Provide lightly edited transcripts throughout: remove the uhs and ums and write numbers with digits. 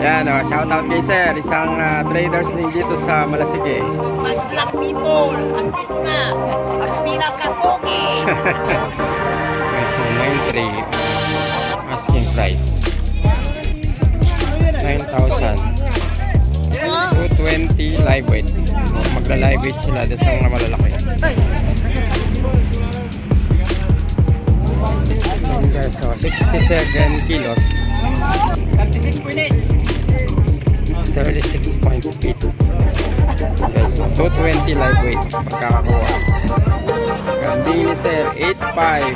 Yan o, shoutout kay sir. Isang traders din dito sa Malasigi. Black people, andito na. Ang pinaka-pogi. Okay, so 9.3 asking price. 9,000. 220 live weight. So, magla-live weight sila doon sa mga malalaki. Okay, so 67 kilos. 36.8. Okay, so 220 live weight pagkakakuha. Kambing ni sir 8.5. 5.5.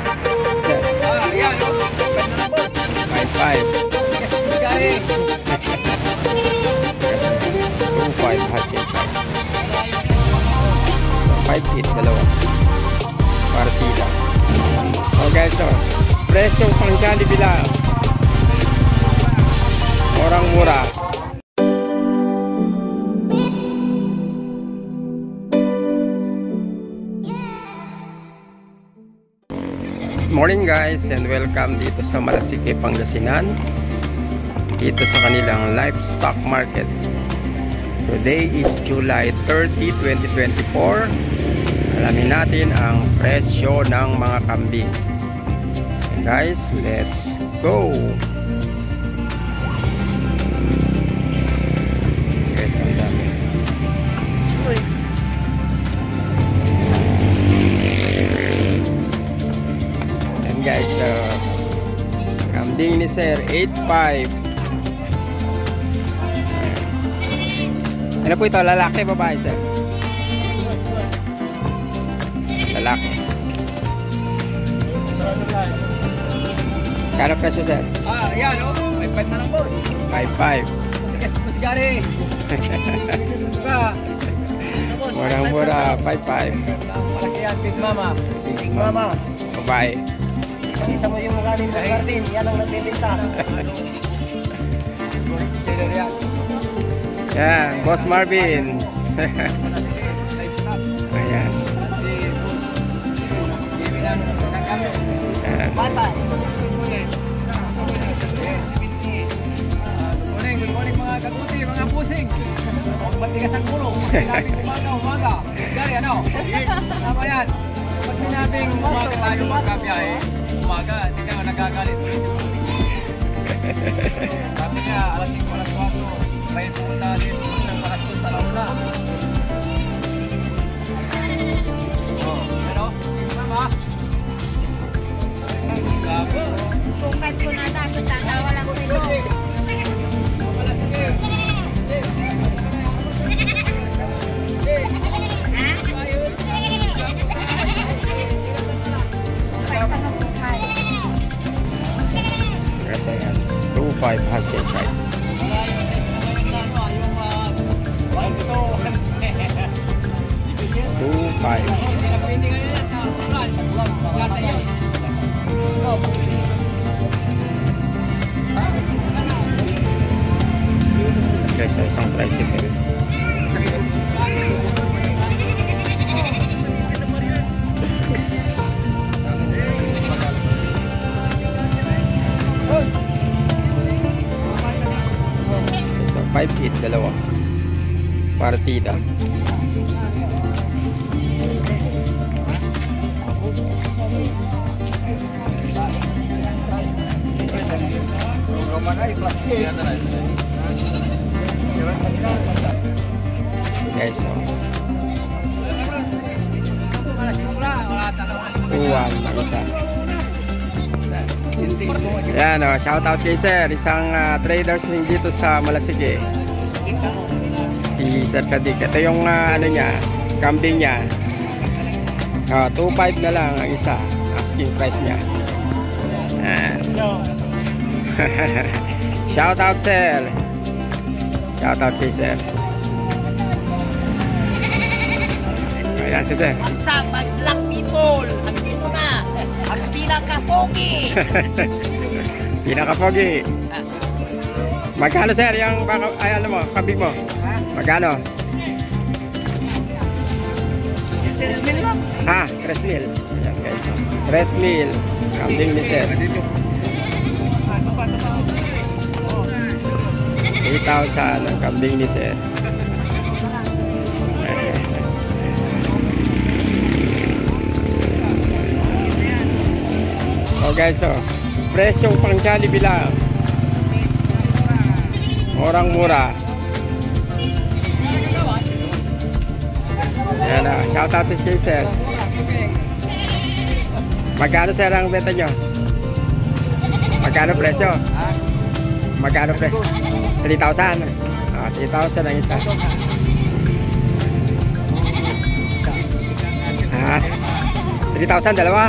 2.5 hatchet. 5 feet dalawa. Partida. Okay, so presyo pang Jollibee. Murang-mura. Morning guys, and welcome dito sa Malasigi, Pangasinan, dito sa kanilang livestock market. Today is July 30, 2024. Alamin natin ang presyo ng mga kambing. And guys, let's go. Guys, kambing ni sir 8.5. Ano po ito? Lalaki, babae sir? Lalaki. Kano presyo sir? Yan o, 5.5 na lang boss. 5.5. Sige, masigari. Murang-mura, 5.5. Malaki yan, big mama. Big mama. Babae. Kita mo yung mukha ni Martin, yan ang nagbibinta. Yan, Boss Marvin. Ayan. Bye-bye. Good morning mga kagusi, mga pusing. Matigas ang ulo. Umaga. Gari, ano? Tama yan. Pag sinabing umaga tayo magkabiyahe, umaga, hindi ka nagagalit. Sabi niya, alas 5 alas 4, may pumunta dito ng parasyon sa laula. Ano? Tama? Gabo. Bukat ko na dapat tatawa lang ito. Kasi yan, 2.5 hatchet price. 2.5. Okay, so isang price ito. So 5 feet, dalawa. Partida. Guys, so uwan na isa. Yan o, shoutout kay sir. Isang traders din dito sa Malasigi, si Sir Sadik. Ito yung ano niya, kambing niya. 2.5 na lang ang isa, asking price niya. Shoutout sir. Shoutout kay sir. Ayan si sir. What's up, black people? Andito na. Ang pinaka-pogi. Pinaka-pogi. Magkano sir yung baka, ay ano mo, kambing mo? Magkano? 3,000 lang. 3,000. Ayan guys. 3,000. Kambing ni sir. 3,000 ang kambing ni Sir. Oh guys, so presyong pang Jollibee lang. Murang-mura. Ayan na, shoutout sa kay Sir. Magkano Sir ang benta nyo? Magkano presyo? Magkano presyo? 3,000. 3,000 ang isa. 3,000 dalawa?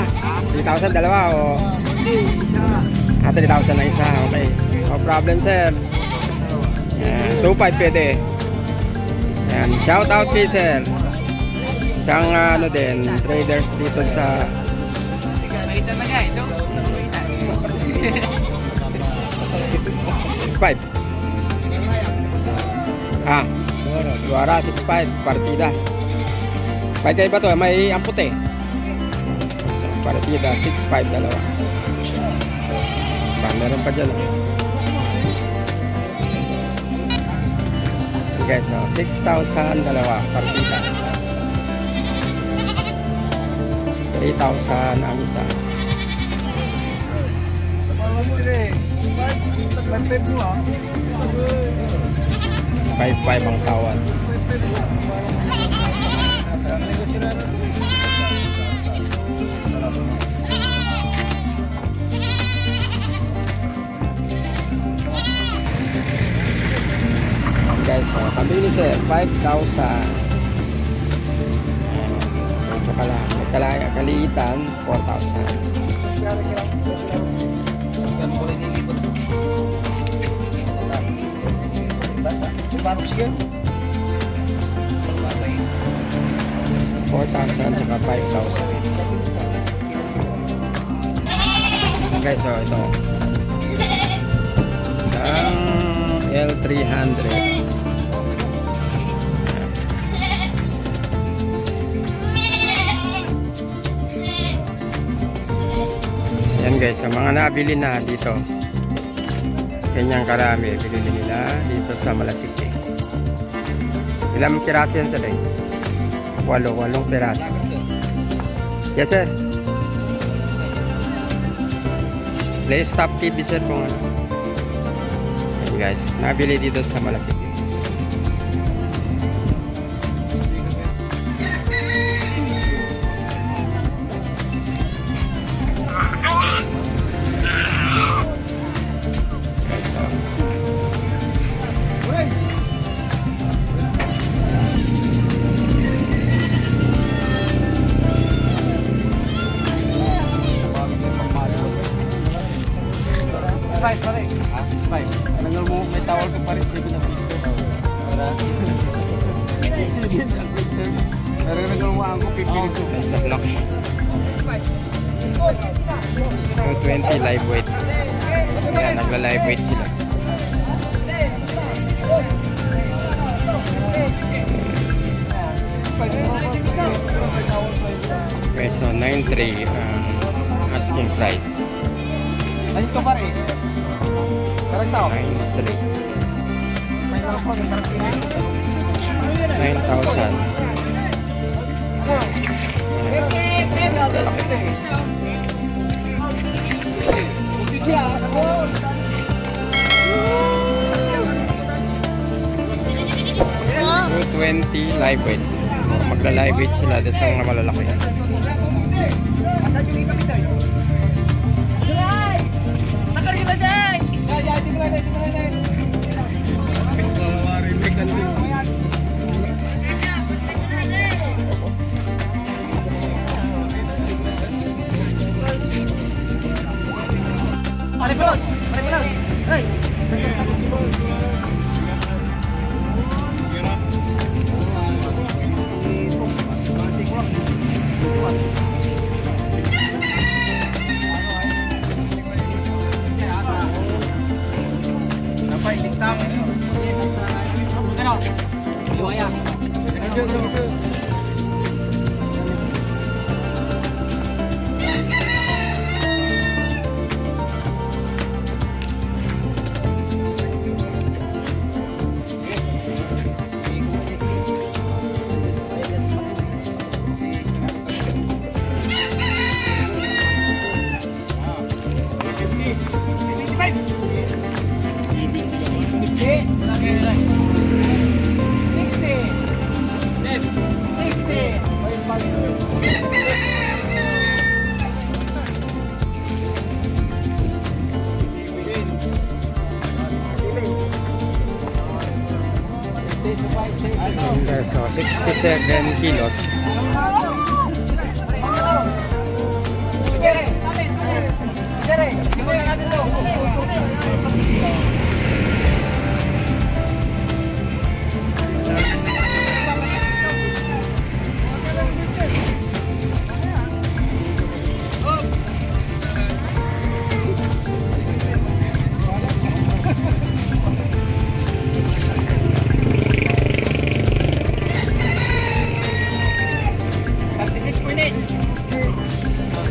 3,000 dalawa o? 3,000 ang isa. Okay. No problem Sir. 2,500 pwede. Ayan. Shout out kay Sir. Isang ano din, traders dito sa 6,500. Luara 6,500 partida. Pagkaiba to, may ampute. Partida 6,500 dalawa. Meron pa dyan. Okay, so 6,000 dalawa partida. 3,000 ang isa. 5,500 ang tawad. Guys, so kambing ni Sir 5,000. Kaliitan 4,000. Paano sige? 4,000 saka 5,000. Okay, so ito ang L300. Yan guys, sa mga nabili na dito, kanyang karami, bilili nila dito sa Malasiki. Ilang piraso yan sir eh? 8 piraso. Yes sir. Play stop TV sir kung ano. Yan guys, nabili dito sa Malasiki. Anong mo may tawag ko pa rin sa piso. Pero nagawa ko pipilito. Nasa block. 220 live weight. Ayan, nagla-live weight sila. Peso 9.3 asking price. Ay, ito pa rin. Karang tao? 9.3. May nakapag, karang tingin. 9,000. $220 live weight. Magla-live weight sila doon sa mga malalaki. Maripelos! Hey! Sampai listang. Ano? Liwaya. Okay, so 67 kilos.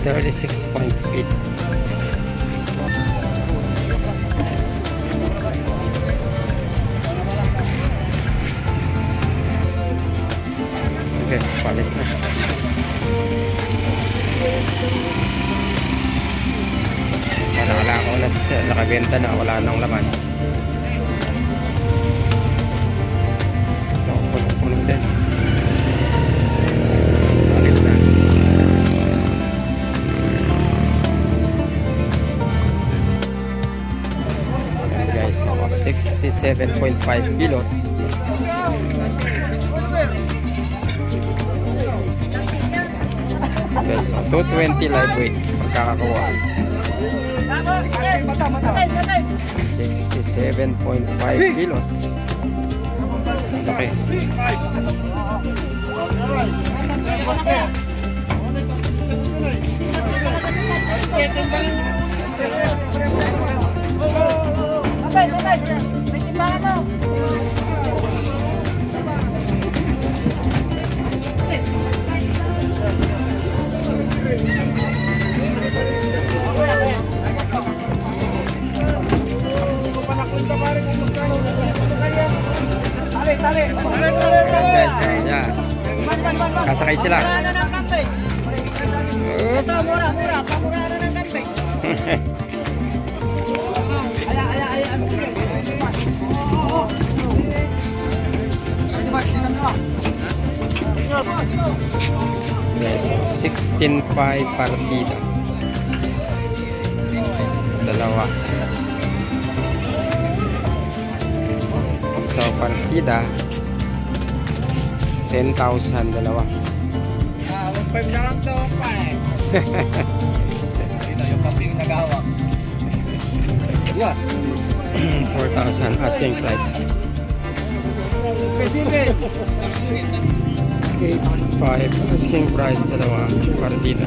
$36.8. Okay, palis na. Wala ako na nakabenta na, wala nang laman. Ito, punong din. Palis na. Ayan guys, so 67.5 kilos. Okay, so 220 live weight pagkakakuha. 67.5 kilos. Okay. May timbangan mo. Kasakay sila. Ito, mura. Pamura na ng kampeng. Yes, 16.5 partida. Dalawa. So, partida 10,000 dalawa. 1.5 na lang to, 5. Dito yung kaping nagawak. Yeah. 4,000 asking price. 8,500 asking price dalawa partida.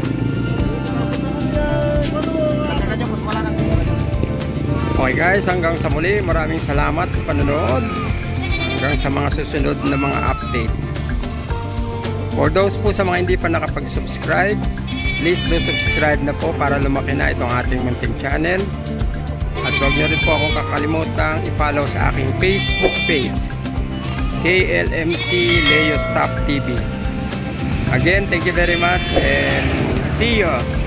Okay guys, hanggang sa muli, maraming salamat sa panonood. Hanggang sa mga susunod na mga update. For those po sa mga hindi pa nakapag-subscribe, please do subscribe na po para lumaki na itong ating munting channel. At huwag nyo rin po akong kakalimutang i-follow sa aking Facebook page, KLMC Leo Stock TV. Again, thank you very much and see you!